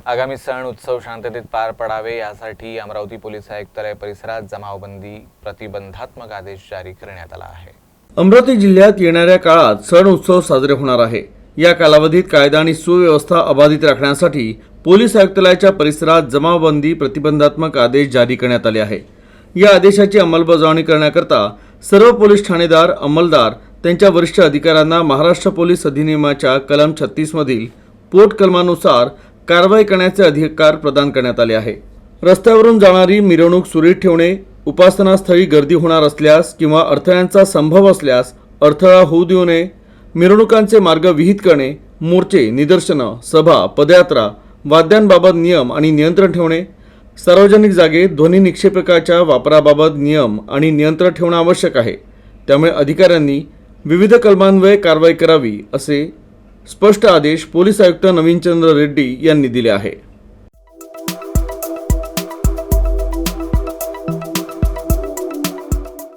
आगामी सण उत्सव शांततेत पार पडावे यासाठी अमरावती पोलीस आयुक्तालय परिसरात जमावबंदी प्रतिबंधात्मक आदेश जारी करण्यात आला आहे। अमरावती जिल्ह्यात येणाऱ्या काळात सण उत्सव साजरे होणार आहे। या कालावधीत कायदा आणि सुव्यवस्था अबाधित राखण्यासाठी पोलीस आयुक्तालयाच्या परिसरात जमावबंदी प्रतिबंधात्मक आदेश जारी करण्यात आले आहे। या आदेशाची अंमलबजावणी करण्याकरता सर्व पोलीस ठाणेदार अंमलदार त्यांच्या वरिष्ठ अधिकाऱ्यांना महाराष्ट्र पोलीस अधिनियमाच्या कलम 36 मधील पोट कलमानुसार कारवाई करण्याचे अधिकार प्रदान करण्यात आले आहे। रस्त्यावरून जाणारी मिरवणूक सुरळीत ठेवणे, उपासनास्थळी गर्दी होणार असल्यास किंवा अडथळ्यांचा संभव असल्यास अडथळा होऊ देऊ नये, मिरवणुकांचे मार्ग विहित करणे, मोर्चे, निदर्शनं, सभा, पदयात्रा, वाद्यांबाबत नियम आणि नियंत्रण ठेवणे, सार्वजनिक जागेत ध्वनी निक्षेपकाच्या वापराबाबत नियम आणि नियंत्रण ठेवणे आवश्यक आहे। त्यामुळे अधिकाऱ्यांनी विविध कलमान्वये कारवाई करावी असे स्पष्ट आदेश पोलीस आयुक्त नवीनचंद्र रेड्डी यांनी दिले आहे।